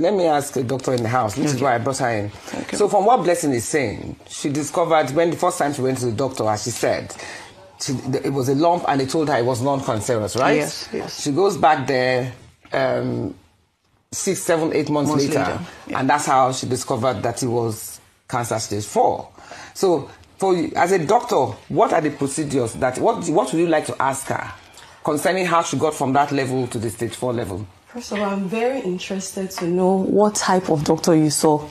Let me ask a doctor in the house, which is why I brought her in. Okay. So from what Blessing is saying, she discovered when the first time she went to the doctor, as she said, it was a lump and they told her it was non-cancerous, right? Yes, yes. She goes back there 6, 7, 8 months later. Yeah. And that's how she discovered that it was cancer stage 4. So for you, as a doctor, what are the procedures what would you like to ask her concerning how she got from that level to the stage 4 level? First of all, I'm very interested to know what type of doctor you saw,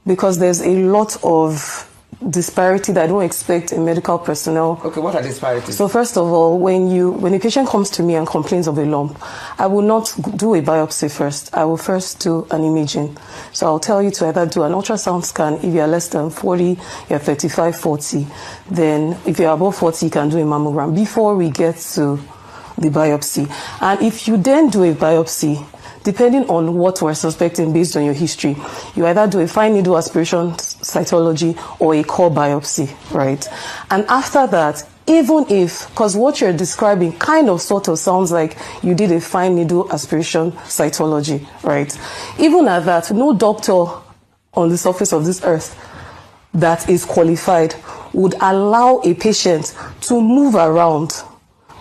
because there's a lot of disparity that I don't expect in medical personnel. Okay, what are disparities? So first of all, when a patient comes to me and complains of a lump, I will not do a biopsy first. I will first do an imaging. So I'll tell you to either do an ultrasound scan if you're less than 40, you're 35, 40. Then if you're above 40, you can do a mammogram before we get to the biopsy. And if you then do a biopsy, depending on what we're suspecting based on your history, you either do a fine needle aspiration cytology or a core biopsy, right? And after that, even if, because what you're describing kind of sort of sounds like you did a fine needle aspiration cytology, right? Even at that, no doctor on the surface of this earth that is qualified would allow a patient to move around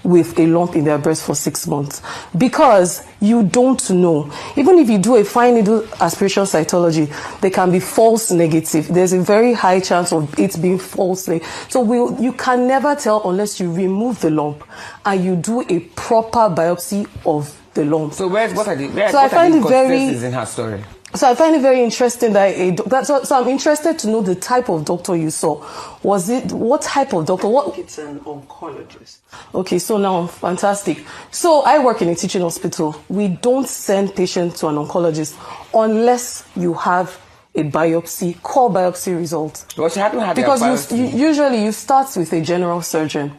with a lump in their breast for 6 months, because you don't know. Even if you do a fine needle aspiration cytology, they can be false negative. There's a very high chance of it being false negative. So you can never tell unless you remove the lump and you do a proper biopsy of the lump. So what are the inconsistencies in her story? So I find it very interesting that so I'm interested to know the type of doctor you saw. What type of doctor? It's an oncologist. Okay, so now fantastic. So I work in a teaching hospital. We don't send patients to an oncologist unless you have a biopsy, core biopsy result. Well, she hadn't had because usually you start with a general surgeon.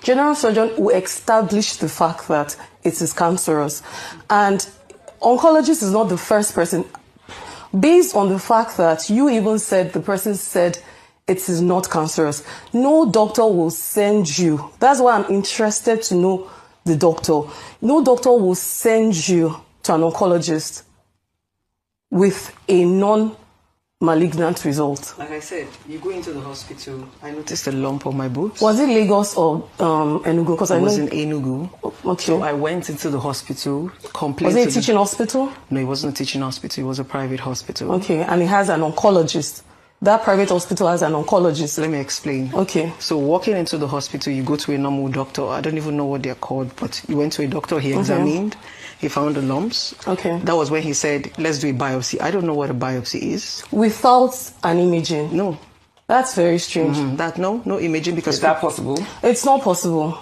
General surgeon will establish the fact that it is cancerous, and oncologist is not the first person. Based on the fact that you even said the person said it is not cancerous, no doctor will send you. That's why I'm interested to know the doctor. No doctor will send you to an oncologist with a non-malignant result. Like I said, you go into the hospital. I noticed a lump on my boobs. Was it Lagos or Enugu? Because I was in Enugu. Okay. So I went into the hospital. Was it a teaching hospital? No, it wasn't a teaching hospital. It was a private hospital. Okay, and it has an oncologist. That private hospital has an oncologist. Let me explain. Okay. So walking into the hospital, you go to a normal doctor. I don't even know what they're called, but you went to a doctor. He examined. He found the lumps. Okay. That was when he said, let's do a biopsy. I don't know what a biopsy is. Without an imaging? No. That's very strange. No imaging, because... Is that possible? It's not possible.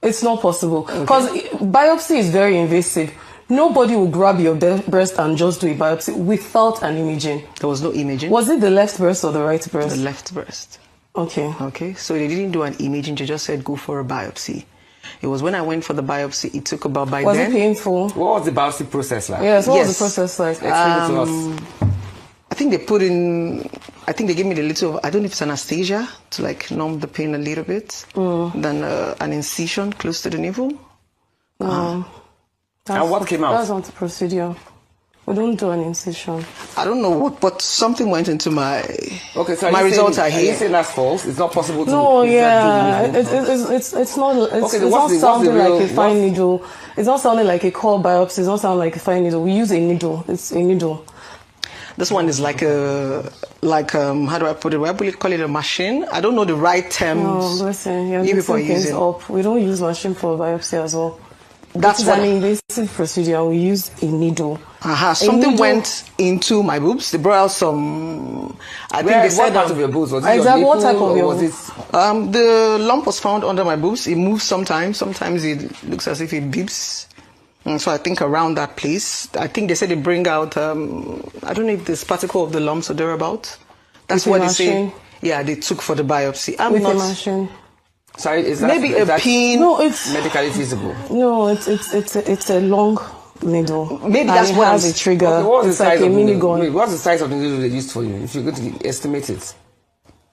It's not possible. Because biopsy is very invasive. Nobody will grab your breast and just do a biopsy without an imaging. There was no imaging. Was it the left breast or the right breast? The left breast. Okay. Okay. So they didn't do an imaging. They just said go for a biopsy. It was when I went for the biopsy, it took about Was it painful? What was the biopsy process like? Yes, what was the process like? Explain it to us. I think they gave me the little, I don't know if it's anesthesia to like numb the pain a little bit. Then an incision close to the navel. And what came out? That's not the procedure. We don't do an incision. I don't know what, but something went into my... Okay, so my results are here. Are you saying that's false? It's not possible to... No, yeah. It's not sounding like a fine needle. It's not sounding like a core biopsy. It's not sounding like a fine needle. We use a needle. It's a needle. This one is like how do I put it? We call it a machine. I don't know the right terms. No, listen, you're mixing things up. We don't use machine for biopsy as well. That's an invasive procedure. We use a needle. Something went into my boobs. They brought out some. I think they said what part of your boobs was it? Exactly. What type of your boobs? The lump was found under my boobs. It moves sometimes. Sometimes it looks as if it beeps. And so I think around that place, I think they said they bring out. I don't know if this particle of the lumps or thereabout. That's what they say. Yeah, they took for the biopsy. With a machine. Sorry, is that maybe a pin? No, it's medically feasible. No, it's a long needle. Maybe that's what has a trigger. Okay, it's like a mini gun. What's the size of the needle they used for you? If you're going to estimate it,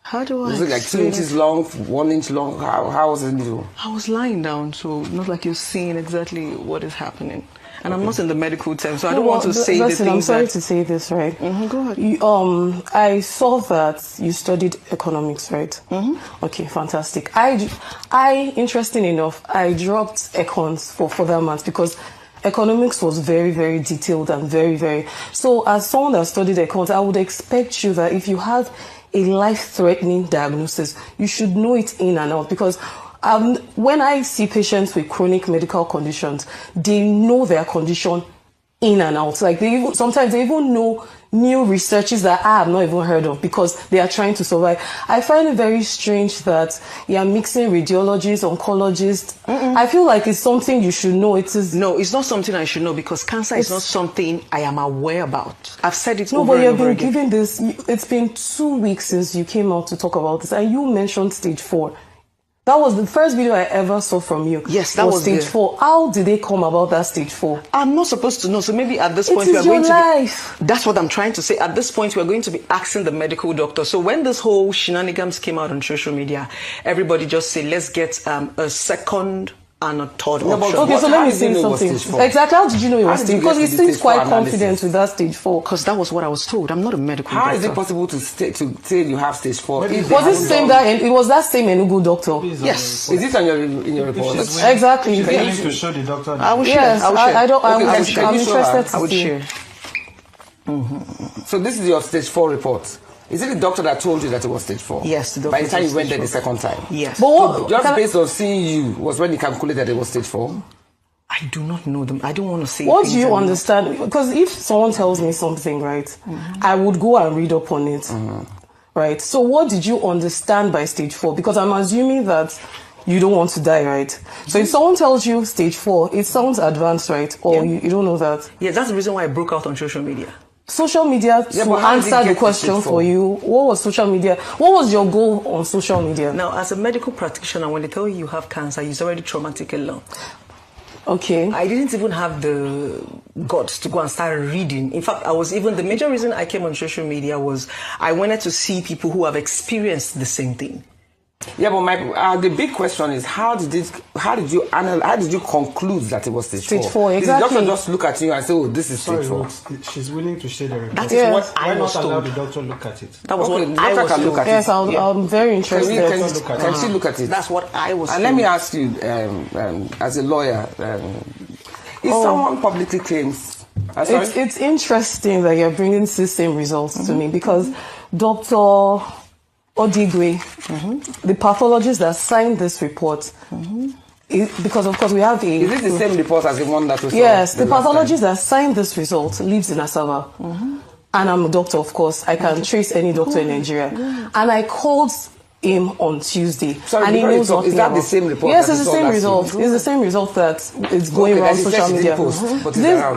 how do I? Was it like 2 inches long, 1 inch long? How was the needle? I was lying down, so not like you're seeing exactly what is happening. And I'm not in the medical term, so I don't want to say the things I'm sorry that... to say this, right? Go ahead. I saw that you studied economics, right? Okay, fantastic. Interesting enough, I dropped econs for further maths because economics was very, very detailed and very, very... So as someone that studied econs, I would expect you that if you have a life-threatening diagnosis, you should know it in and out, because when I see patients with chronic medical conditions, they know their condition in and out. Like sometimes they even know new researches that I have not even heard of because they are trying to survive. I find it very strange that you are mixing radiologists, oncologists. I feel like it's something you should know. No, it's not something I should know because cancer is not something I am aware about. I've said it over over and over again. No, but you've been given this. It's been 2 weeks since you came out to talk about this, and you mentioned stage 4. That was the first video I ever saw from you. Yes, that was stage 4. How did they come about that stage 4? I'm not supposed to know. So maybe at this point we are going to that's what I'm trying to say. At this point, we are going to be asking the medical doctor. So when this whole shenanigans came out on social media, everybody just said, let's get a second and a third option. Okay, so let me say something. Exactly, how did you know it was stage 4? Because he seems quite confident with that stage 4. Because that was what I was told. I'm not a medical doctor. How is it possible to say you have stage 4? Was it that same Enugu doctor? Yes. Is this in your report? Exactly. You need to show the doctor. I will share. Yes, I'm interested to see. I would share. So this is your stage 4 report. Is it the doctor that told you that it was stage 4? Yes, the doctor. By the time you went there the second time? Yes. But just based on seeing you was when you calculated it was stage 4? I do not know them. I don't want to say. What do you understand? Because if someone tells me something, right, I would go and read up on it, right? So what did you understand by stage 4? Because I'm assuming that you don't want to die, right? So if someone tells you stage 4, it sounds advanced, right? Or you don't know that. Yeah, that's the reason why I broke out on social media. Social media to answer the question for you. What was social media? What was your goal on social media? Now, as a medical practitioner, when they tell you have cancer, it's already traumatic alone. Okay. I didn't even have the guts to go and start reading. In fact, the major reason I came on social media was I wanted to see people who have experienced the same thing. Yeah, but the big question is how did you conclude that it was stage 4? Exactly. Did the doctor just look at you and say, "Oh, this is stage 4"? She's willing to share the report. That is what Why I was not allow told. the doctor look at it? That was what the I doctor was can told. look at it. Yes, I'm very interested. Can she look at it? That's what I was And told. let me ask you, as a lawyer, if someone publicly claims... It's interesting that you're bringing the same results to me because Dr. Odigwe, the pathologist that signed this report, because of course we have a... Is it the same report as the one that we saw? Yes, the pathologist that signed this result lives in Asaba. And I'm a doctor, of course. I can trace any doctor in Nigeria. And I called him on Tuesday. Sorry, and he knows nothing. Is that the same report? Yes, it's the same result. It's the same result that is going around social media.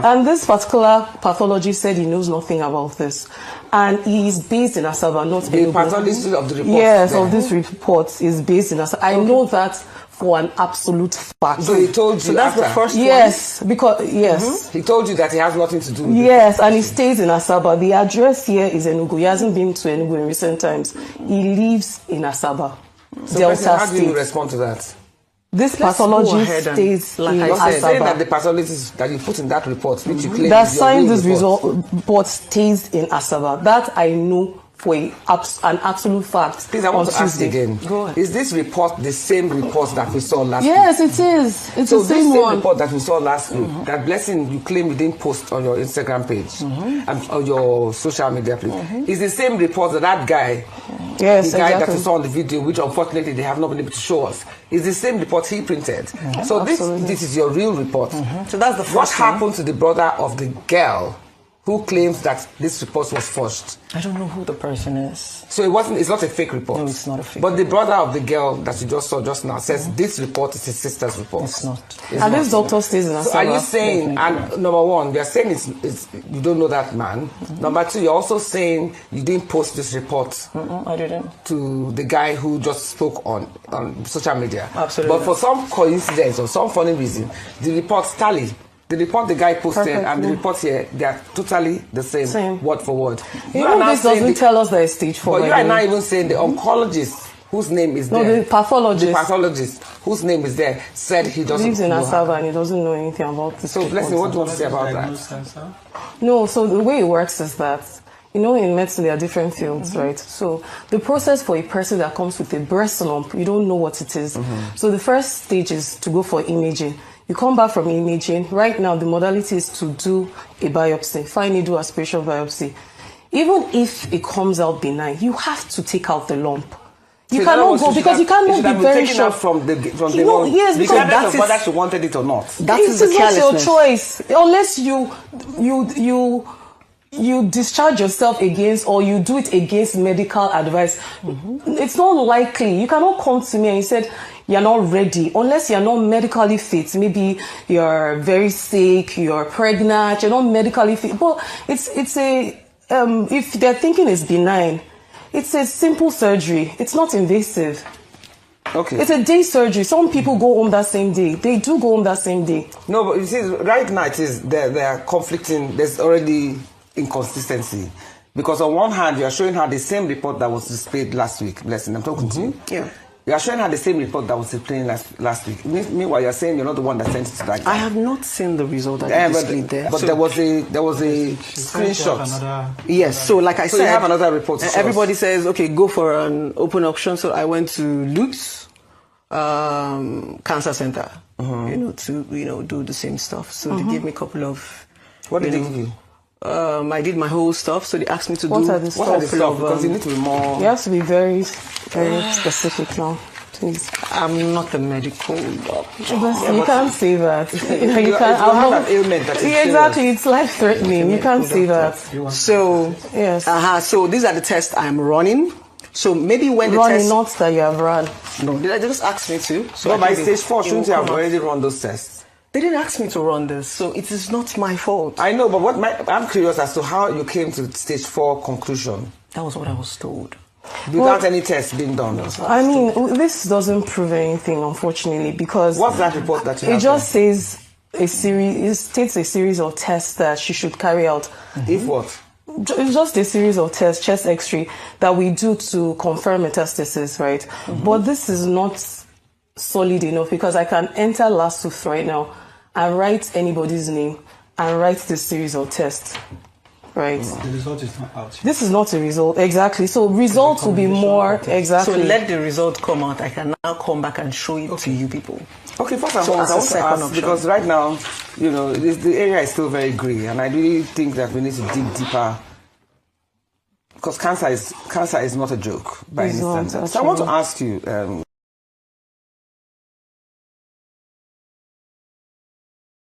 And this particular pathologist said he knows nothing about this. And he is based in Asaba, not Enugu. The pathologist of the report? Yes, of this report is based in Asaba. I know that for an absolute fact. So he told you So that's the first one? Yes, because, He told you that he has nothing to do with Yes, and he stays in Asaba. The address here is Enugu. He hasn't been to Enugu in recent times. He lives in Asaba, So Delta how do you State. respond to that? This pathologist stays in You're saying that Asaba. the pathologist that you put in that report, which you claim That is your signed real this report stays in Asaba. That I know for an absolute fact. Please, I want to ask Tuesday. again. Go ahead. Is this report the same report that we saw last week? Yes, it is. It's So the same this same one. report that we saw last week, that blessing you claim you didn't post on your Instagram page and on your social media page, is the same report that guy, Yes, the guy exactly. that we saw on the video, which unfortunately they have not been able to show us, is the same report he printed. So Absolutely. this is your real report. So that's the first What one. happened to the brother of the girl who claims that this report was forged? I don't know who the person is. So it's not a fake report. No, it's not a fake But the brother of the girl that you just saw just now says this report is his sister's report. It's not. And this doctor stays in Asaba. So are you saying, and number one, you're saying it's you don't know that man. Number two, you're also saying you didn't post this report I didn't. to the guy who just spoke on social media. Absolutely. But for some coincidence or some funny reason, the reports tally. The report the guy posted and the report here, they are totally the same. Word for word. Even this doesn't tell us that it's stage 4. But you are now even saying the oncologist whose name is No, there. the pathologist. The pathologist whose name is there said he doesn't lives in know her. Asaba and he doesn't know anything about this. So, Blessing, what do you want to say about that? Cancer? No, so the way it works is that, you know, in medicine there are different fields, right? So the process for a person that comes with a breast lump, you don't know what it is. So the first stage is to go for imaging. You come back from imaging. Right now, the modality is to do a biopsy, fine needle aspiration biopsy. Even if it comes out benign, you have to take out the lump. You cannot go because you cannot be very sure from the one. Yes, because that is whether she wanted it or not. That is the not carelessness. your choice unless you discharge yourself against or you do it against medical advice. It's not likely. You cannot come to me and you said you're not ready unless you're not medically fit. Maybe you're very sick, you're pregnant, you're not medically fit. But it's a if they're thinking it's benign, it's a simple surgery. It's not invasive. Okay. It's a day surgery. Some people go home that same day. They do go home that same day. No, but you see, right now it is they are conflicting. There's already inconsistency because on one hand you are showing her the same report that was displayed last week. Blessing, I'm talking to you. Yeah. You are showing her the same report that was displayed last week. Meanwhile, you are saying you're not the one that sent it to that guy. I have not seen the result that you displayed there. But So- there was a screenshot. Yes, so like I So said, you have another report to show everybody us. says, okay, go for an open option. So I went to Luke's cancer center, to do the same stuff. So they gave me a couple of. What did they give you? I did my whole stuff. So they asked me to What do are the What are the couple stuff? of, Because you need to be more. You have to be very, very specific now, please. I'm not a medical doctor. But you can't say that. You You can't. have an ailment that is Yeah, exactly. It's life-threatening. You can't say that. So Yes. so these are the tests I'm running. So maybe when the Running, test, not that you have run. no, they just asked me to. So So I by think stage 4, it shouldn't will you have come out. already run those tests? They didn't ask me to run this, so it is not my fault. I know, but I'm curious as to how you came to stage 4 conclusion That was what I was told. without any tests being done. I mean, this doesn't prove anything, unfortunately, because What's that report that you have? it just says it states a series of tests that she should carry out. If what? It's just a series of tests, chest X-ray, that we do to confirm metastasis, right? But this is not solid enough because I can enter LASUF right now and write anybody's name and write this series of tests, right? The result is not out. This is not a result, exactly. So results will be more, So exactly. let the result come out. I can now come back and show it to you people. Okay, first and So foremost, as I a want to second ask, option. because right now, the area is still very grey, and I really think that we need to dig deeper. Because cancer is not a joke by It's any not, standard. So I want to actually. ask you,